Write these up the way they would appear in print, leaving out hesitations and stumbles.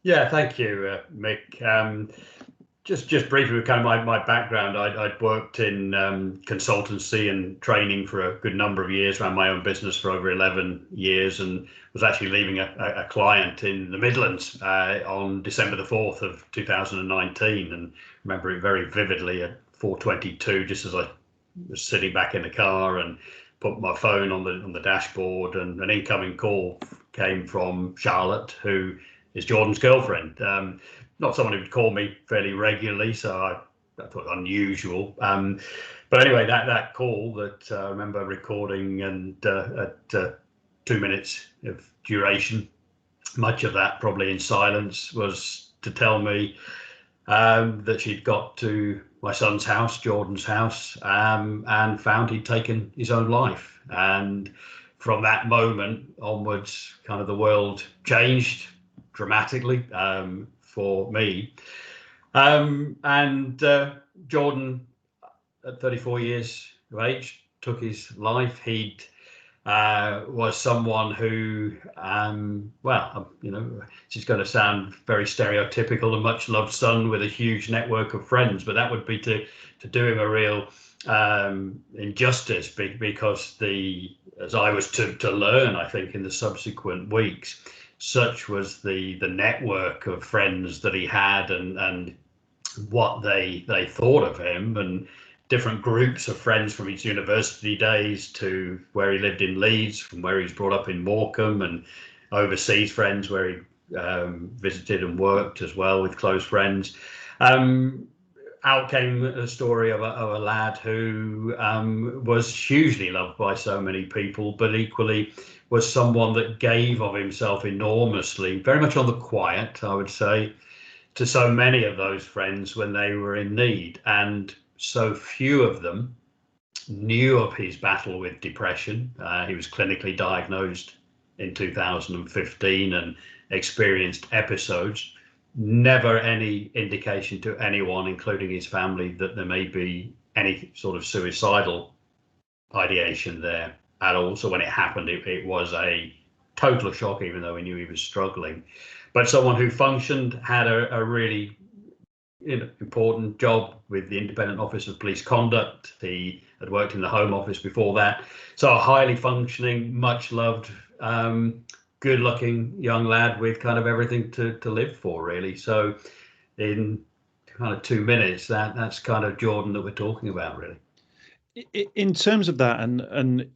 Yeah, thank you, Mick. Just briefly, with kind of my background, I'd worked in consultancy and training for a good number of years, ran my own business for over 11 years, and was actually leaving a client in the Midlands on December the 4th of 2019, and remember it very vividly at 4:22, just as I was sitting back in the car and put my phone on the dashboard, and an incoming call came from Charlotte, who is Jordan's girlfriend. Not someone who would call me fairly regularly, so I thought unusual. But anyway, that call that I remember recording, and at 2 minutes of duration, much of that probably in silence, was to tell me that she'd got to my son's house, Jordan's house, and found he'd taken his own life. And from that moment onwards, kind of the world changed dramatically for me. And Jordan, at 34 years of age, took his life. He'd was someone who, it's going to sound very stereotypical, a much loved son with a huge network of friends, but that would be to do him a real injustice, because as I was to learn, I think, in the subsequent weeks, such was the network of friends that he had, and what they thought of him, and different groups of friends from his university days to where he lived in Leeds, from where he was brought up in Morecambe, and overseas friends where he visited and worked as well with close friends. Out came a story of a lad who was hugely loved by so many people, but equally was someone that gave of himself enormously, very much on the quiet, I would say, to so many of those friends when they were in need. And so few of them knew of his battle with depression. He was clinically diagnosed in 2015 and experienced episodes. Never any indication to anyone, including his family, that there may be any sort of suicidal ideation there at all. So when it happened, it was a total shock, even though we knew he was struggling. But someone who functioned, had a really important job with the Independent Office of Police Conduct. He had worked in the Home Office before that. So a highly functioning, much loved, good looking young lad with kind of everything to live for, really. So in kind of 2 minutes, that's kind of Jordan that we're talking about, really. In terms of that, and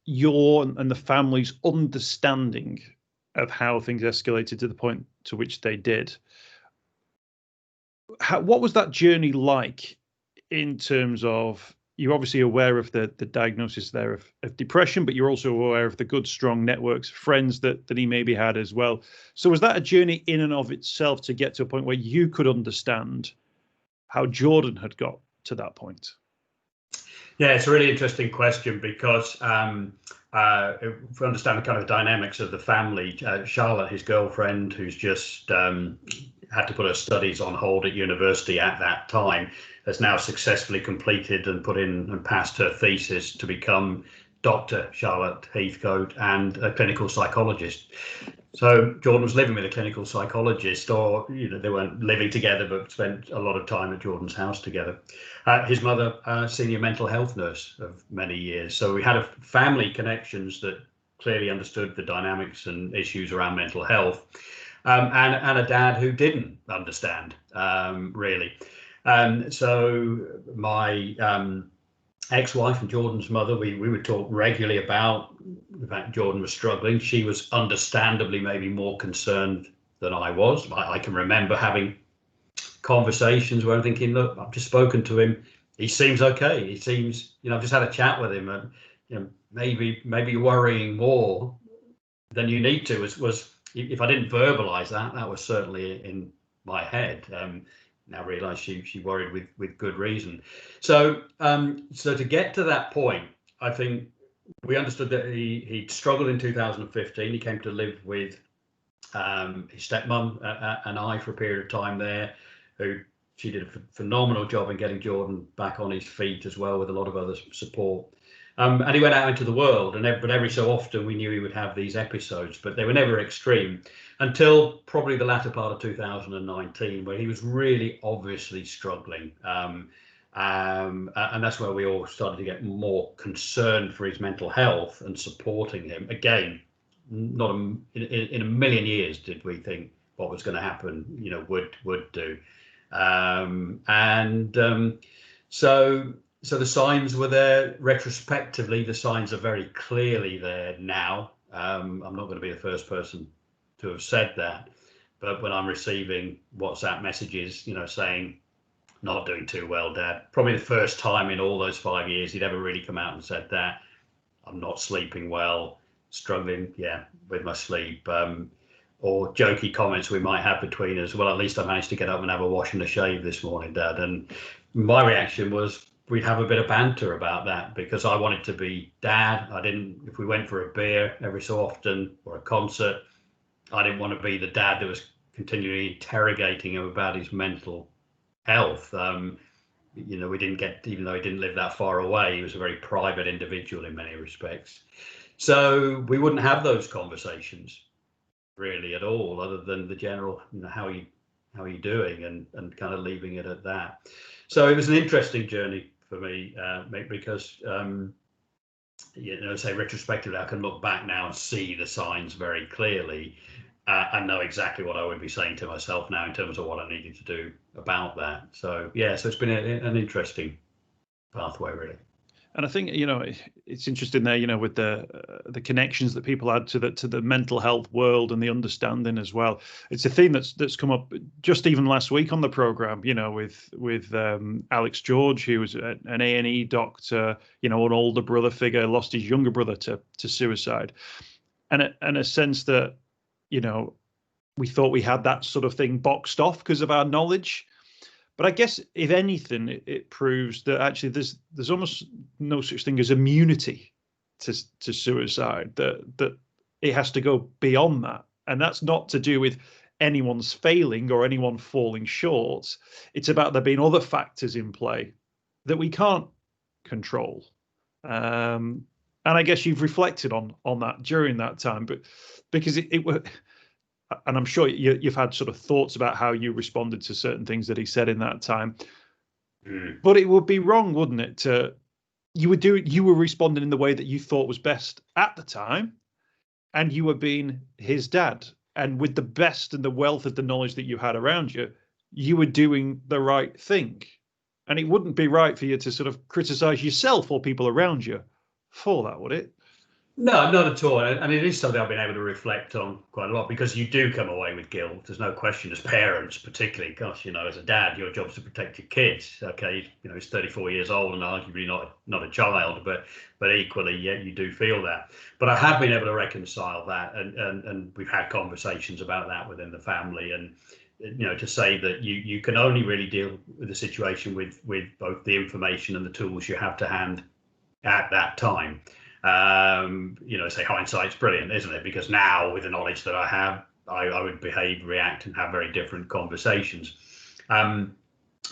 your and the family's understanding of how things escalated to the point to which they did, what was that journey like, in terms of, you're obviously aware of the diagnosis there of depression, but you're also aware of the good, strong networks of friends that he maybe had as well. So was that a journey in and of itself to get to a point where you could understand how Jordan had got to that point? Yeah, it's a really interesting question, because if we understand the kind of dynamics of the family, Charlotte, his girlfriend, who's just had to put her studies on hold at university at that time, has now successfully completed and put in and passed her thesis to become Dr. Charlotte Heathcote, and a clinical psychologist. So Jordan was living with a clinical psychologist, or they weren't living together, but spent a lot of time at Jordan's house together. His mother, senior mental health nurse of many years. So we had a family connections that clearly understood the dynamics and issues around mental health, and a dad who didn't understand, really. So my ex-wife and Jordan's mother, we would talk regularly about the fact Jordan was struggling. She was understandably maybe more concerned than I was. I can remember having conversations where I'm thinking, look, I've just spoken to him. He seems okay. He seems, I've just had a chat with him, and maybe worrying more than you need to was if I didn't verbalize that was certainly in my head. Now realise she worried with good reason. So to get to that point, I think we understood that he'd struggled in 2015. He came to live with his stepmom and I for a period of time there, who she did a phenomenal job in getting Jordan back on his feet as well, with a lot of other support. And he went out into the world, but every so often we knew he would have these episodes, but they were never extreme until probably the latter part of 2019, where he was really obviously struggling. And that's where we all started to get more concerned for his mental health and supporting him. Again, not in a million years did we think what was going to happen, would do. So the signs were there. Retrospectively, the signs are very clearly there now. I'm not going to be the first person to have said that, but when I'm receiving WhatsApp messages, saying, not doing too well, Dad, probably the first time in all those 5 years he'd ever really come out and said that. I'm not sleeping well, struggling, with my sleep. Or jokey comments we might have between us. Well, at least I managed to get up and have a wash and a shave this morning, Dad. And my reaction was we'd have a bit of banter about that, because I wanted to be Dad. If we went for a beer every so often or a concert, I didn't want to be the dad that was continually interrogating him about his mental health. We didn't get, even though he didn't live that far away, he was a very private individual in many respects. So we wouldn't have those conversations really at all, other than the general, how are you doing, and kind of leaving it at that. So it was an interesting journey for me, because say retrospectively, I can look back now and see the signs very clearly, and know exactly what I would be saying to myself now in terms of what I needed to do about that. So so it's been an interesting pathway, really. And I think it's interesting there, with the connections that people add to the mental health world and the understanding as well. It's a theme that's come up just even last week on the program, with Alex George, who was an A&E doctor, an older brother figure, lost his younger brother to suicide, and a sense that we thought we had that sort of thing boxed off because of our knowledge. But I guess, if anything, it proves that actually there's almost no such thing as immunity to suicide, that it has to go beyond that. And that's not to do with anyone's failing or anyone falling short. It's about there being other factors in play that we can't control. And I guess you've reflected on that during that time, but because it and I'm sure you've had sort of thoughts about how you responded to certain things that he said in that time. But it would be wrong, wouldn't it? You were responding in the way that you thought was best at the time, and you were being his dad. And with the best and the wealth of the knowledge that you had around you, you were doing the right thing. And it wouldn't be right for you to sort of criticize yourself or people around you for that, would it? No, not at all. And it is something I've been able to reflect on quite a lot, because you do come away with guilt. There's no question, as parents, particularly. Gosh, as a dad, your job's to protect your kids. Okay, he's 34 years old and arguably not a child, but equally, you do feel that. But I have been able to reconcile that, and we've had conversations about that within the family, and to say that you can only really deal with the situation with both the information and the tools you have to hand at that time. Say hindsight's brilliant, isn't it? Because now, with the knowledge that I have, I would behave, react, and have very different conversations. But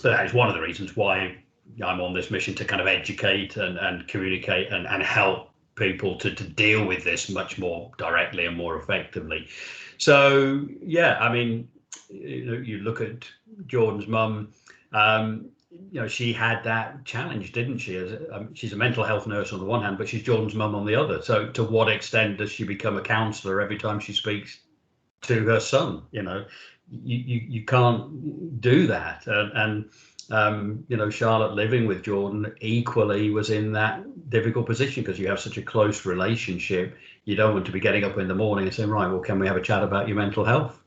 that is one of the reasons why I'm on this mission, to kind of educate and communicate and help people to deal with this much more directly and more effectively. So, you look at Jordan's mum. She had that challenge, didn't she? She's a mental health nurse on the one hand, but she's Jordan's mum on the other. So to what extent does she become a counsellor every time she speaks to her son? You can't do that. Charlotte, living with Jordan, equally was in that difficult position, because you have such a close relationship. You don't want to be getting up in the morning and saying, right, well, can we have a chat about your mental health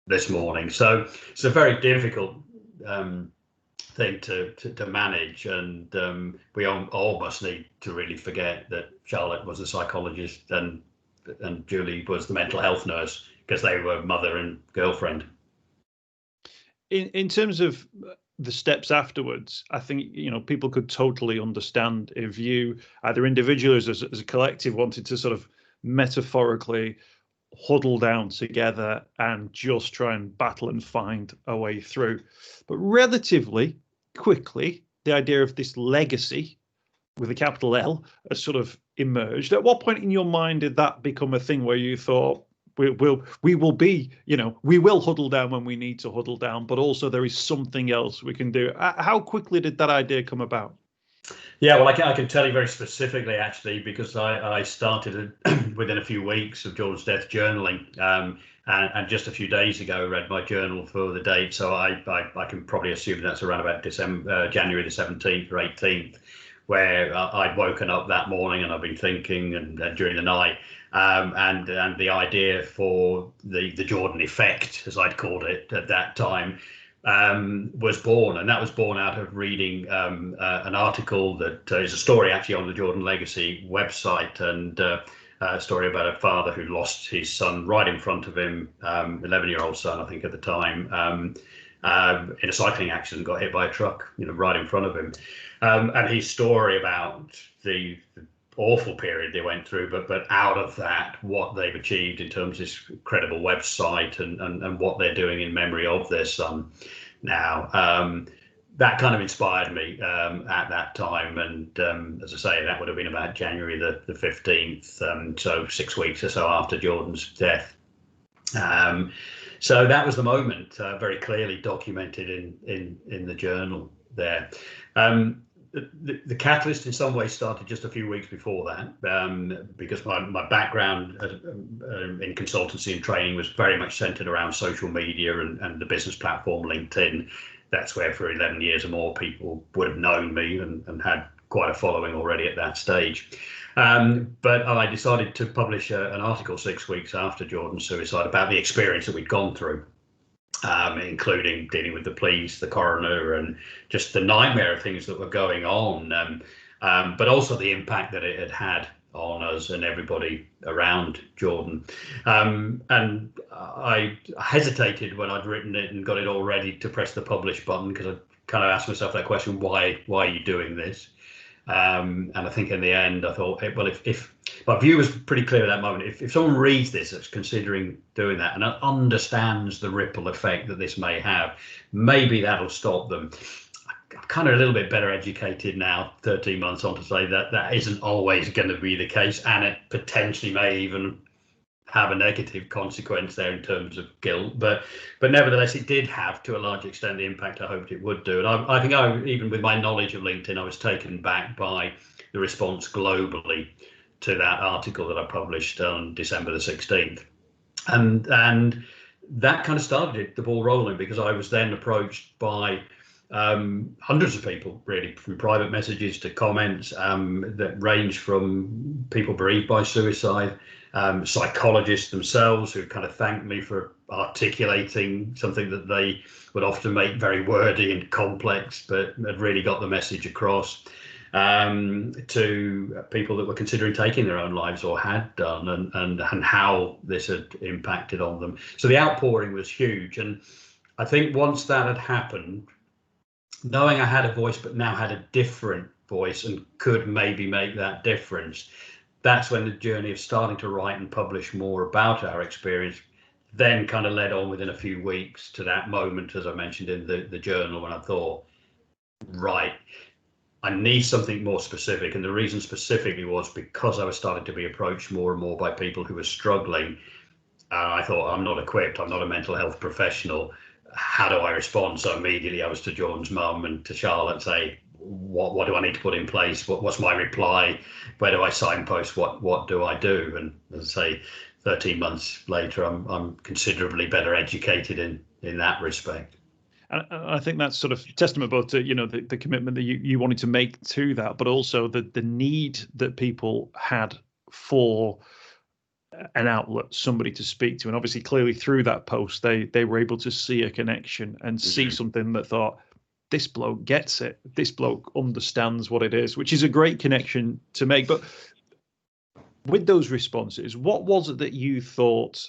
this morning? So it's a very difficult thing to manage, and we all must need to really forget that Charlotte was a psychologist and Julie was the mental health nurse, because they were mother and girlfriend. In terms of the steps afterwards, I think people could totally understand if you, either individually or as a collective, wanted to sort of metaphorically huddle down together and just try and battle and find a way through. But relatively quickly, the idea of this legacy with a capital L has sort of emerged. At what point in your mind did that become a thing where you thought we will be, we will huddle down when we need to huddle down, but also there is something else we can do? How quickly did that idea come about? Yeah, well, I can tell you very specifically, actually, because I started within a few weeks of Jordan's death journaling, and just a few days ago read my journal for the date. So I can probably assume that's around about January the 17th or 18th, where I'd woken up that morning and I've been thinking and during the night, and the idea for the Jordan effect, as I'd called it at that time, was born, and that was born out of reading an article that is a story actually on the Jordan Legacy website, and a story about a father who lost his son right in front of him, 11-year-old son, I think at the time, in a cycling accident, got hit by a truck, right in front of him, and his story about the awful period they went through, but out of that, what they've achieved in terms of this incredible website and what they're doing in memory of their son now. That kind of inspired me at that time, and as I say, that would have been about January the 15th, so 6 weeks or so after Jordan's death. So that was the moment, very clearly documented in the journal there. The catalyst in some ways started just a few weeks before that, because my background in consultancy and training was very much centered around social media and the business platform LinkedIn. That's where for 11 years or more people would have known me and had quite a following already at that stage. But I decided to publish an article 6 weeks after Jordan's suicide about the experience that we'd gone through, including dealing with the police, the coroner, and just the nightmare of things that were going on, but also the impact that it had had on us and everybody around Jordan. And I hesitated when I'd written it and got it all ready to press the publish button, because I kind of asked myself that question, why are you doing this? And I think in the end, I thought, well, if my view was pretty clear at that moment, if someone reads this that's considering doing that and understands the ripple effect that this may have, maybe that'll stop them. I'm kind of a little bit better educated now, 13 months on, to say that that isn't always going to be the case, and it potentially may even have a negative consequence there in terms of guilt, but nevertheless it did have, to a large extent, the impact I hoped it would do. And I think even with my knowledge of LinkedIn, I was taken back by the response globally to that article that I published on December the 16th, and that kind of started the ball rolling, because I was then approached by hundreds of people, really, from private messages to comments that range from people bereaved by suicide, psychologists themselves who kind of thanked me for articulating something that they would often make very wordy and complex, but had really got the message across, to people that were considering taking their own lives or had done, and how this had impacted on them. So the outpouring was huge. And I think once that had happened, knowing I had a voice, but now had a different voice and could maybe make that difference, that's when the journey of starting to write and publish more about our experience then kind of led on within a few weeks to that moment, as I mentioned in the journal, when I thought, right, I need something more specific. And the reason specifically was because I was starting to be approached more and more by people who were struggling. I thought, I'm not equipped, I'm not a mental health professional. How do I respond? So immediately I was to Jordan's mum and to Charlotte, say, what do I need to put in place? What's my reply? Where do I signpost? What do I do? And as I say, 13 months later, I'm considerably better educated in that respect. And I think that's sort of testament both to, the commitment that you wanted to make to that, but also the need that people had for an outlet, somebody to speak to. And obviously, clearly through that post, they were able to see a connection and see something that thought, this bloke gets it. This bloke understands what it is, which is a great connection to make. But with those responses, what was it that you thought,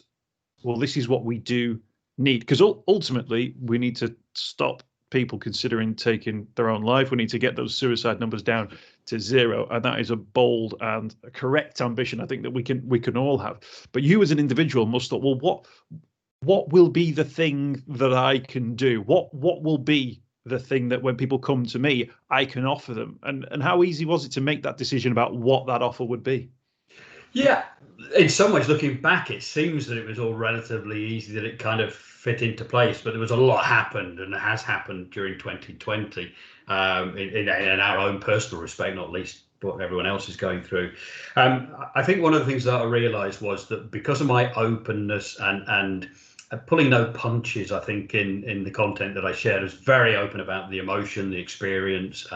well, this is what we do need? Because ultimately, we need to stop people considering taking their own life. We need to get those suicide numbers down to zero, and that is a bold and a correct ambition, I think, that we can all have. But you as an individual must thought, well, what will be the thing that I can do? What will be the thing that when people come to me, I can offer them? And how easy was it to make that decision about what that offer would be? Yeah, in some ways, looking back, it seems that it was all relatively easy, that it kind of fit into place. But there was a lot happened, and has happened during 2020, in our own personal respect, not least what everyone else is going through. I think one of the things that I realised was that because of my openness and pulling no punches, I think in the content that I shared, was very open about the emotion, the experience.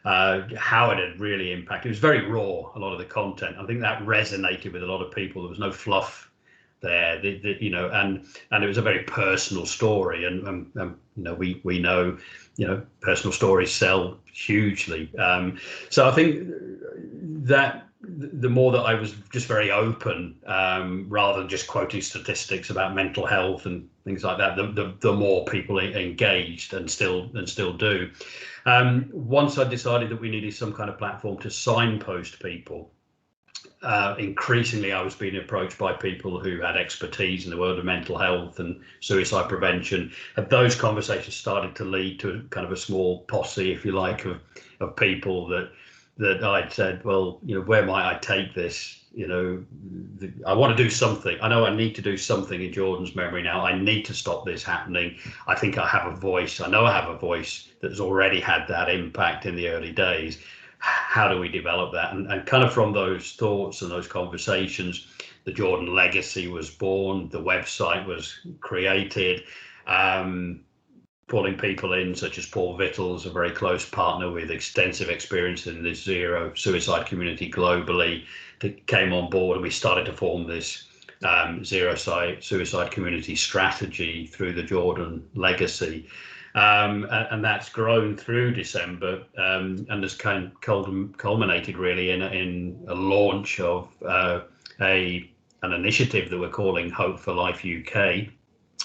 How it had really impacted. It was very raw, a lot of the content. I think that resonated with a lot of people. There was no fluff there, and it was a very personal story. And we know, personal stories sell hugely. So I think that the more that I was just very open, rather than just quoting statistics about mental health and things like that, the more people engaged, and still do. Once I decided that we needed some kind of platform to signpost people, increasingly I was being approached by people who had expertise in the world of mental health and suicide prevention. And those conversations started to lead to kind of a small posse, if you like, of people that I'd said, well, where might I take this? I want to do something. I know I need to do something in Jordan's memory now. I need to stop this happening. I think I have a voice. I know I have a voice that's already had that impact in the early days. How do we develop that? And kind of from those thoughts and those conversations, the Jordan Legacy was born. The website was created. Pulling people in, such as Paul Vittles, a very close partner with extensive experience in the zero suicide community globally, that came on board, and we started to form this zero suicide community strategy through the Jordan Legacy. And that's grown through December, and has kind of culminated really in a launch of an initiative that we're calling Hope for Life UK,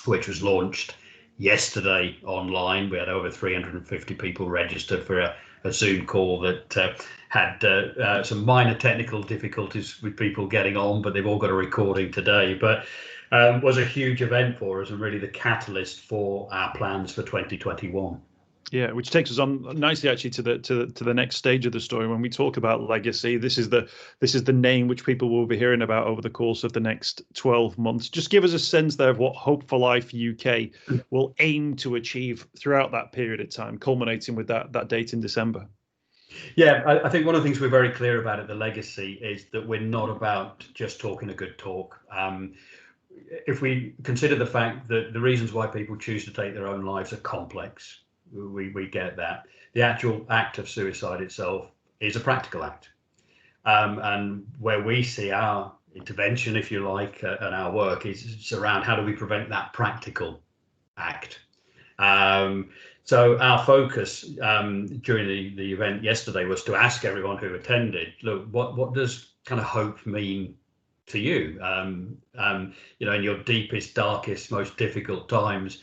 which was launched yesterday online. We had over 350 people registered for a Zoom call that had some minor technical difficulties with people getting on, but they've all got a recording today. But was a huge event for us, and really the catalyst for our plans for 2021. Yeah, which takes us on nicely actually to the next stage of the story. When we talk about legacy, this is the name which people will be hearing about over the course of the next 12 months. Just give us a sense there of what Hope for Life UK will aim to achieve throughout that period of time, culminating with that date in December. Yeah, I think one of the things we're very clear about at the Legacy is that we're not about just talking a good talk. If we consider the fact that the reasons why people choose to take their own lives are complex, we get that. The actual act of suicide itself is a practical act. And where we see our intervention, if you like, and our work is around how do we prevent that practical act. So our focus during the event yesterday was to ask everyone who attended, look, what does kind of hope mean to you? In your deepest, darkest, most difficult times,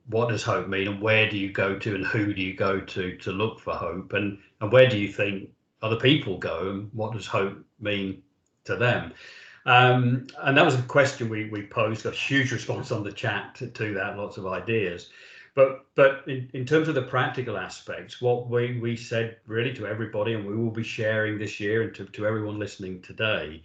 what does hope mean, and where do you go to, and who do you go to look for hope, and where do you think other people go, and what does hope mean to them? And that was a question we posed. Got a huge response on the chat to that, lots of ideas. But in terms of the practical aspects, what we said really to everybody, and we will be sharing this year, and to everyone listening today,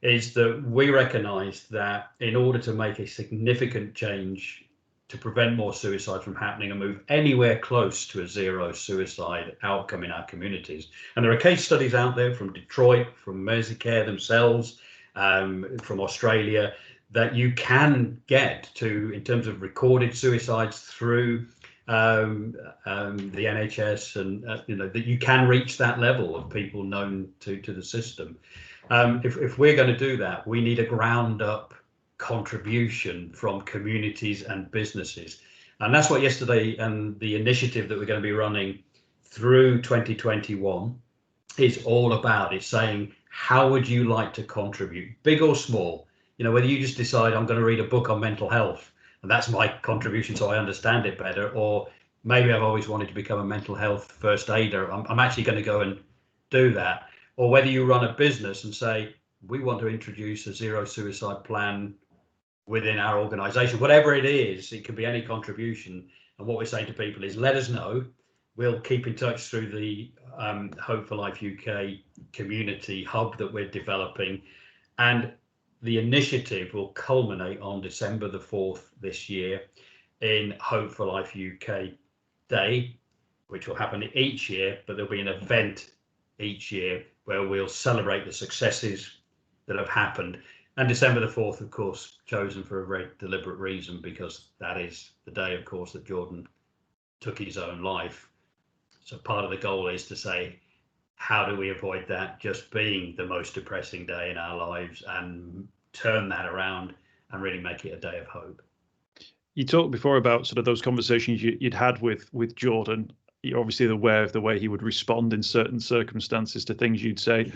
is that we recognize that in order to make a significant change to prevent more suicide from happening and move anywhere close to a zero suicide outcome in our communities. And there are case studies out there from Detroit, from Merseycare themselves, from Australia, that you can get to, in terms of recorded suicides through the NHS, and that you can reach that level of people known to the system. If we're going to do that, we need a ground up contribution from communities and businesses. And that's what yesterday and the initiative that we're going to be running through 2021 is all about. It's saying, how would you like to contribute, big or small? Whether you just decide, I'm going to read a book on mental health, and that's my contribution so I understand it better, or maybe I've always wanted to become a mental health first aider, I'm actually going to go and do that. Or whether you run a business and say, we want to introduce a zero suicide plan within our organization, whatever it is, it could be any contribution. And what we're saying to people is, let us know. We'll keep in touch through the Hope for Life UK community hub that we're developing. And the initiative will culminate on December the 4th this year in Hope for Life UK Day, which will happen each year, but there'll be an event each year where we'll celebrate the successes that have happened. And December the 4th, of course, chosen for a very deliberate reason, because that is the day, of course, that Jordan took his own life. So part of the goal is to say, how do we avoid that just being the most depressing day in our lives and turn that around and really make it a day of hope? You talked before about sort of those conversations you'd had with Jordan. You're obviously aware of the way he would respond in certain circumstances to things you'd say.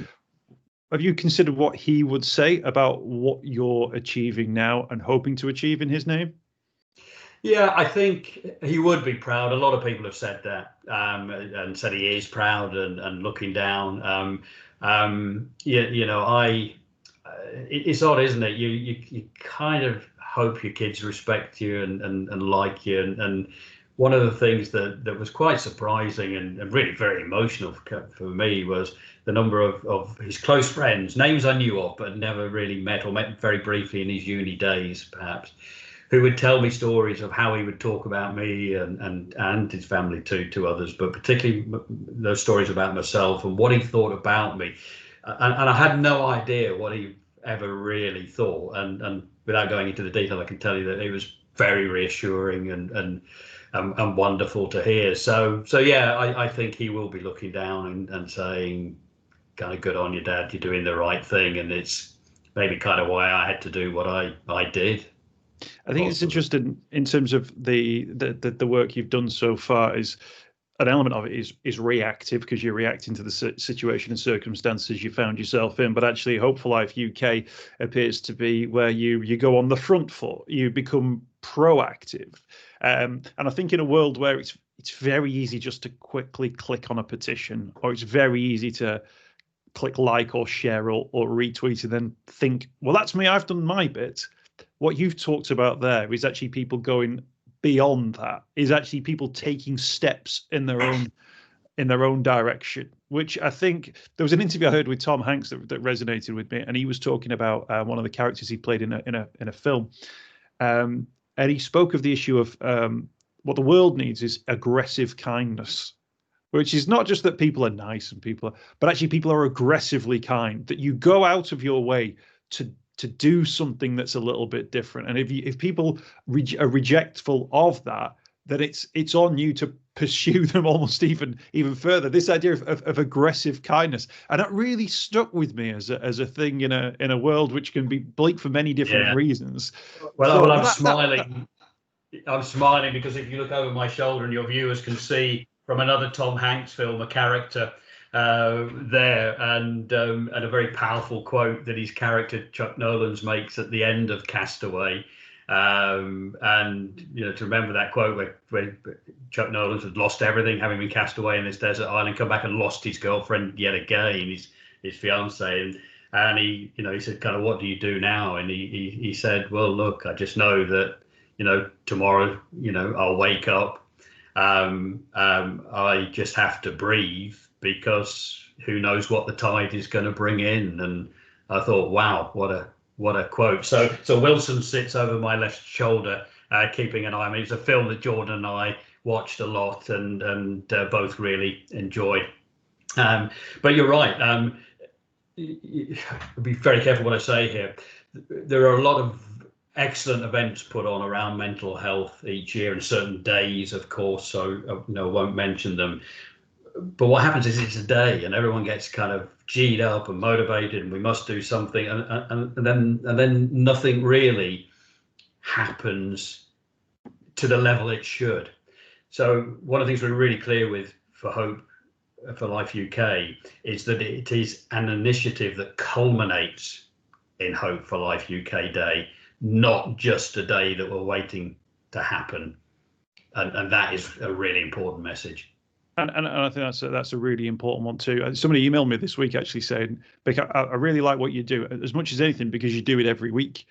Have you considered what he would say about what you're achieving now and hoping to achieve in his name? Yeah, I think he would be proud. A lot of people have said that, and said he is proud and looking down. It's odd, isn't it? You kind of hope your kids respect you and like you. And one of the things that was quite surprising and really very emotional for me was the number of his close friends, names I knew of but never really met, or met very briefly in his uni days, perhaps, who would tell me stories of how he would talk about me and his family to others, but particularly those stories about myself and what he thought about me. And I had no idea what he ever really thought. And without going into the detail, I can tell you that it was very reassuring and wonderful to hear. So yeah, I think he will be looking down and saying, kind of, good on you, Dad, you're doing the right thing. And it's maybe kind of why I had to do what I did. I think it's interesting in terms of the work you've done so far. Is an element of it is reactive, because you're reacting to the situation and circumstances you found yourself in. But actually, Hope for Life UK appears to be where you go on the front foot. You become proactive, and I think in a world where it's very easy just to quickly click on a petition, or it's very easy to click like or share or retweet and then think, well, that's me, I've done my bit. What you've talked about there is actually people going beyond that, is actually people taking steps in their own direction, which I think there was an interview I heard with Tom Hanks that resonated with me, and he was talking about one of the characters he played in a film, and he spoke of the issue of what the world needs is aggressive kindness, which is not just that people are nice and but actually people are aggressively kind, that you go out of your way to do something that's a little bit different. And if people are rejectful of that, then it's on you to pursue them almost even further. This idea of aggressive kindness, and that really stuck with me as a thing in a world which can be bleak for many different reasons. Well, I'm smiling. I'm smiling because if you look over my shoulder, and your viewers can see from another Tom Hanks film a character there, and a very powerful quote that his character Chuck Nolan's makes at the end of Castaway. And to remember that quote where Chuck Nolan had lost everything, having been cast away in this desert island, come back and lost his girlfriend yet again, his fiance, and he said, kind of, what do you do now? And he said, well, look, I just know that tomorrow I'll wake up. I just have to breathe, because who knows what the tide is going to bring in. And I thought, wow, what a quote. So Wilson sits over my left shoulder, keeping an eye on me. It's a film that Jordan and I watched a lot and both really enjoyed. But you're right. Be very careful what I say here. There are a lot of excellent events put on around mental health each year, and certain days, of course, so I won't mention them. But what happens is it's a day and everyone gets kind of G'd up and motivated, and we must do something, and then nothing really happens to the level it should. So one of the things we're really clear with for Hope for Life UK is that it is an initiative that culminates in Hope for Life UK Day, not just a day that we're waiting to happen. And that is a really important message. And I think that's a really important one too. Somebody emailed me this week actually saying, Vic, I really like what you do as much as anything because you do it every week.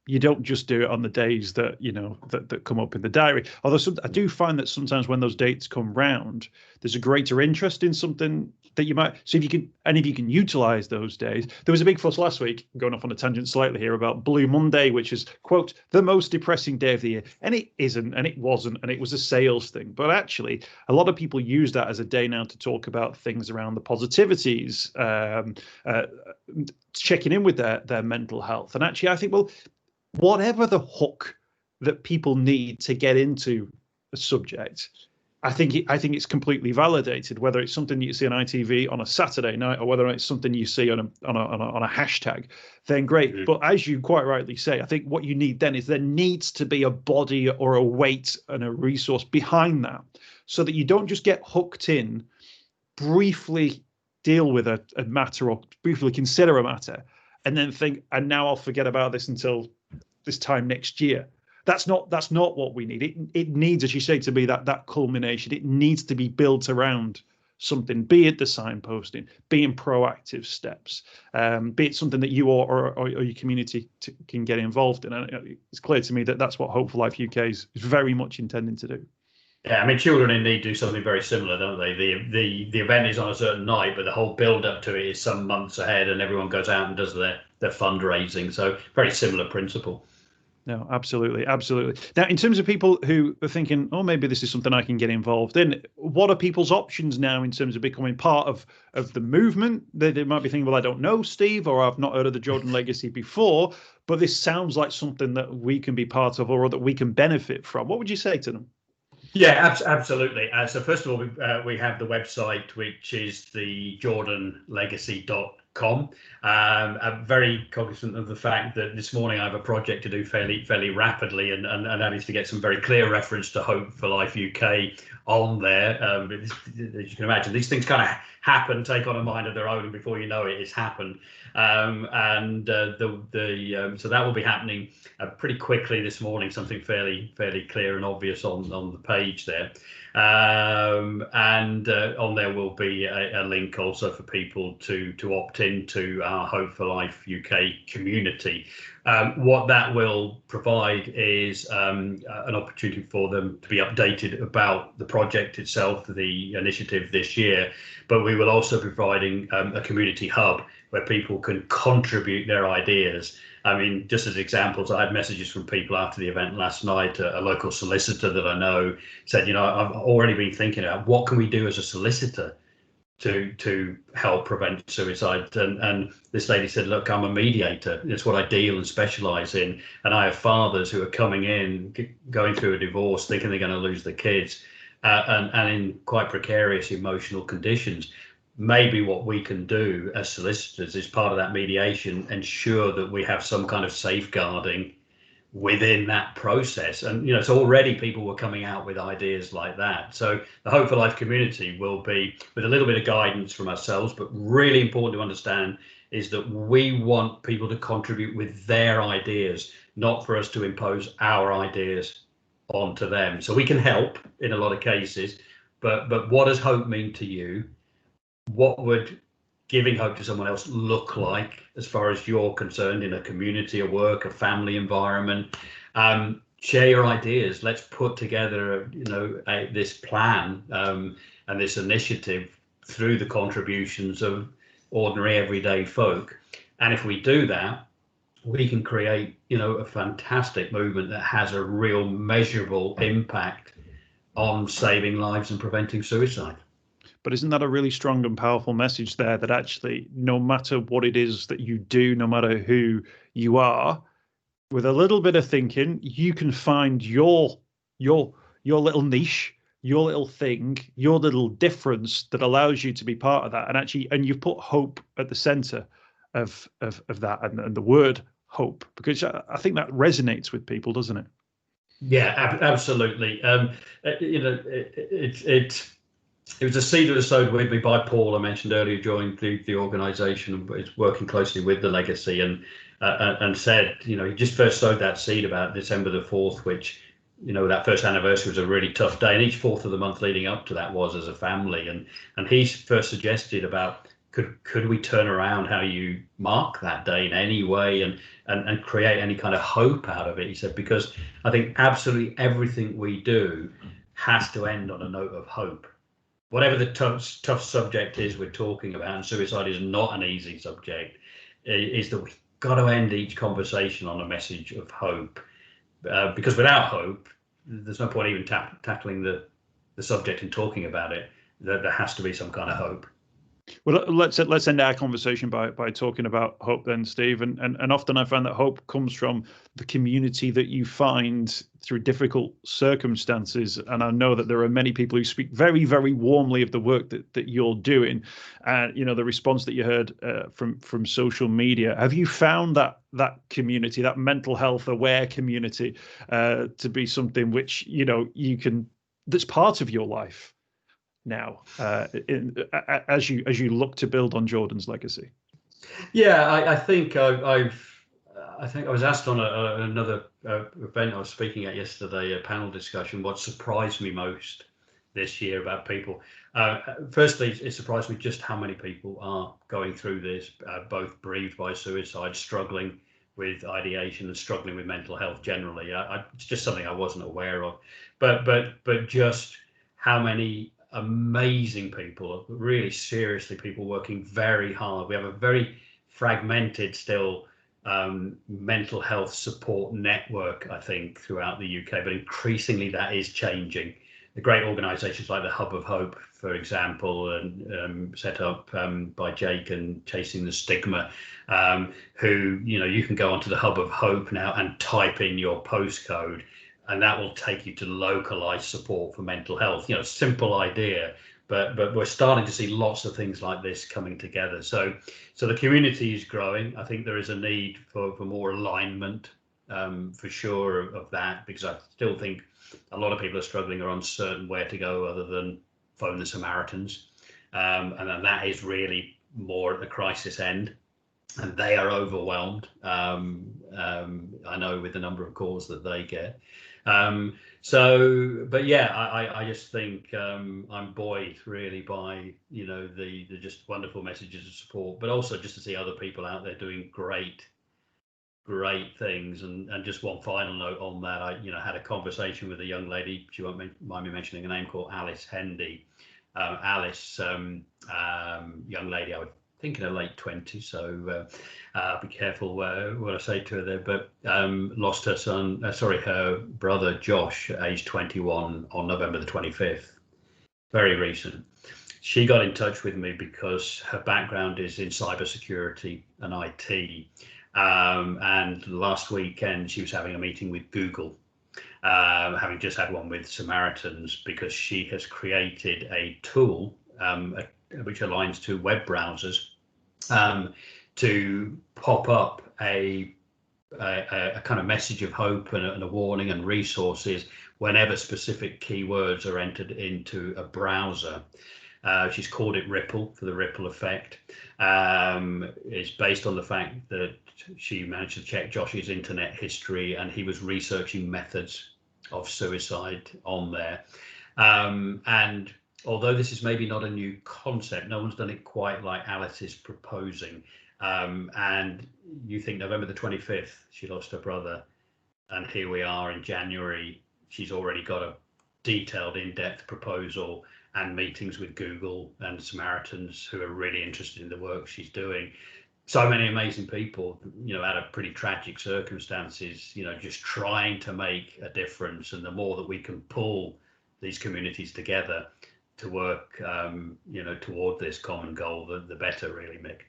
you don't just do it on the days that that come up in the diary. Although I do find that sometimes when those dates come round, there's a greater interest in something that you might. So if you can utilize those days. There was a big fuss last week, going off on a tangent slightly here, about Blue Monday, which is, quote, the most depressing day of the year. And it isn't, and it wasn't, and it was a sales thing. But actually, a lot of people use that as a day now to talk about things around the positivities, checking in with their mental health. And actually, I think, well, whatever the hook that people need to get into a subject, I think it's completely validated. Whether it's something you see on ITV on a Saturday night, or whether it's something you see on a hashtag, then great. Mm-hmm. But as you quite rightly say, I think what you need then is there needs to be a body or a weight and a resource behind that, so that you don't just get hooked in, briefly deal with a matter or briefly consider a matter, and then think, and now I'll forget about this until this time next year. That's not what we need. It needs, as you say, to be that culmination. It needs to be built around something, be it the signposting, be it proactive steps, be it something that you or your community can get involved in. And it's clear to me that that's what Hope for Life UK is very much intending to do. Yeah, I mean, Children in Need do something very similar, don't they? The event is on a certain night, but the whole build up to it is some months ahead, and everyone goes out and does their fundraising. So very similar principle. No, absolutely. Now, in terms of people who are thinking, oh, maybe this is something I can get involved in, what are people's options now in terms of becoming part of the movement? They might be thinking, well, I don't know Steve, or I've not heard of the Jordan Legacy before, but this sounds like something that we can be part of, or that we can benefit from. What would you say to them? Yeah, absolutely. So first of all, we have the website, which is the jordanlegacy.com. I'm very cognizant of the fact that this morning I have a project to do fairly rapidly, and that is to get some very clear reference to Hope for Life UK on there. As you can imagine, these things kind of happen, take on a mind of their own, and before you know it, it's happened. So that will be happening pretty quickly this morning. Something fairly clear and obvious on the page there. On there will be a link also for people to opt into our Hope for Life UK community. What that will provide is an opportunity for them to be updated about the project itself, the initiative this year, but we will also be providing a community hub where people can contribute their ideas. I mean, just as examples, I had messages from people after the event last night. A local solicitor that I know said, I've already been thinking about what can we do as a solicitor to help prevent suicide. And this lady said, look, I'm a mediator. It's what I deal and specialize in. And I have fathers who are coming in, going through a divorce, thinking they're going to lose their kids, and in quite precarious emotional conditions. Maybe what we can do as solicitors is part of that mediation, ensure that we have some kind of safeguarding within that process. And so already people were coming out with ideas like that. So the Hope for Life community will be with a little bit of guidance from ourselves, but really important to understand is that we want people to contribute with their ideas, not for us to impose our ideas onto them. So we can help in a lot of cases, but what does hope mean to you? What would giving hope to someone else look like as far as you're concerned in a community, a work, a family environment? Share your ideas. Let's put together, this plan and this initiative through the contributions of ordinary everyday folk. And if we do that, we can create, a fantastic movement that has a real measurable impact on saving lives and preventing suicide. But isn't that a really strong and powerful message there, that actually no matter what it is that you do, no matter who you are, with a little bit of thinking, you can find your little niche, your little thing, your little difference that allows you to be part of that. And you've put hope at the center of that, and the word hope, because I think that resonates with people, doesn't it? Yeah, absolutely. It was a seed that was sowed with me by Paul, I mentioned earlier, joined the organisation and is working closely with the Legacy, and said, he just first sowed that seed about December the 4th, which, that first anniversary was a really tough day, and each 4th of the month leading up to that was as a family. And he first suggested about could we turn around how you mark that day in any way and create any kind of hope out of it? He said, because I think absolutely everything we do has to end on a note of hope. Whatever the tough subject is we're talking about, and suicide is not an easy subject, is that we've got to end each conversation on a message of hope. Because without hope, there's no point even tackling the subject and talking about it. There has to be some kind of hope. Well, let's end our conversation by talking about hope then, Steve. And often I find that hope comes from the community that you find through difficult circumstances. And I know that there are many people who speak very, very warmly of the work that you're doing. And the response that you heard from social media. Have you found that community, that mental health aware community, to be something which that's part of your life now, as you look to build on Jordan's legacy? Yeah, I think I was asked on another event I was speaking at yesterday, a panel discussion, what surprised me most this year about people. Firstly, it surprised me just how many people are going through this, both bereaved by suicide, struggling with ideation, and struggling with mental health generally. It's just something I wasn't aware of, but just how many amazing people, really seriously, people working very hard. We have a very fragmented still mental health support network, I think, throughout the UK, but increasingly that is changing. The great organisations like the Hub of Hope, for example, and set up by Jake and Chasing the Stigma, who, you can go onto the Hub of Hope now and type in your postcode, and that will take you to localized support for mental health. Simple idea, but we're starting to see lots of things like this coming together. So the community is growing. I think there is a need for more alignment, for sure, of that, because I still think a lot of people are struggling or uncertain where to go other than phone the Samaritans. And then that is really more at the crisis end, and they are overwhelmed. I know, with the number of calls that they get. But yeah, I just think I'm buoyed really by the just wonderful messages of support, but also just to see other people out there doing great things. And just one final note on that, I had a conversation with a young lady, she won't mind me mentioning a name, called Alice Hendy. Alice, young lady, I would think in her late 20s, so be careful what I say to her there, but lost her brother Josh, aged 21, on November the 25th, very recent. She got in touch with me because her background is in cybersecurity and IT, and last weekend she was having a meeting with Google, having just had one with Samaritans, because she has created a tool which aligns to web browsers, to pop up a kind of message of hope and a warning and resources whenever specific keywords are entered into a browser. She's called it Ripple, for the ripple effect. It's based on the fact that she managed to check Josh's internet history, and he was researching methods of suicide on there. And although this is maybe not a new concept, no one's done it quite like Alice is proposing. And you think November the 25th, she lost her brother, and here we are in January, she's already got a detailed, in-depth proposal and meetings with Google and Samaritans, who are really interested in the work she's doing. So many amazing people, out of pretty tragic circumstances, just trying to make a difference. And the more that we can pull these communities together to work, toward this common goal, the better, really, Mick.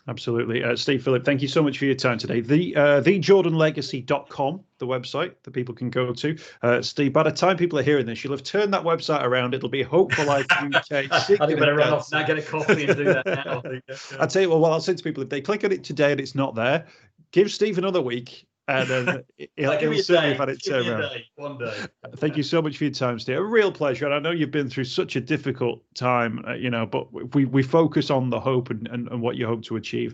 Absolutely. Steve, Phillip, thank you so much for your time today. TheJordanLegacy.com, the website that people can go to. Steve, by the time people are hearing this, you'll have turned that website around. It'll be Hopeful Life UK. I think I better run off now, get a coffee and do that now. I'll tell you what, I'll say to people, if they click on it today and it's not there, give Steve another week, and he'll certainly have had it turned around. One day. Thank you so much for your time, Steve. A real pleasure. And I know you've been through such a difficult time, but we focus on the hope and what you hope to achieve.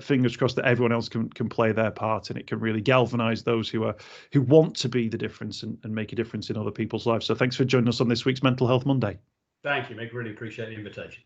Fingers crossed that everyone else can play their part, and it can really galvanize those who want to be the difference and make a difference in other people's lives. So thanks for joining us on this week's Mental Health Monday. Thank you, Mick. Really appreciate the invitation.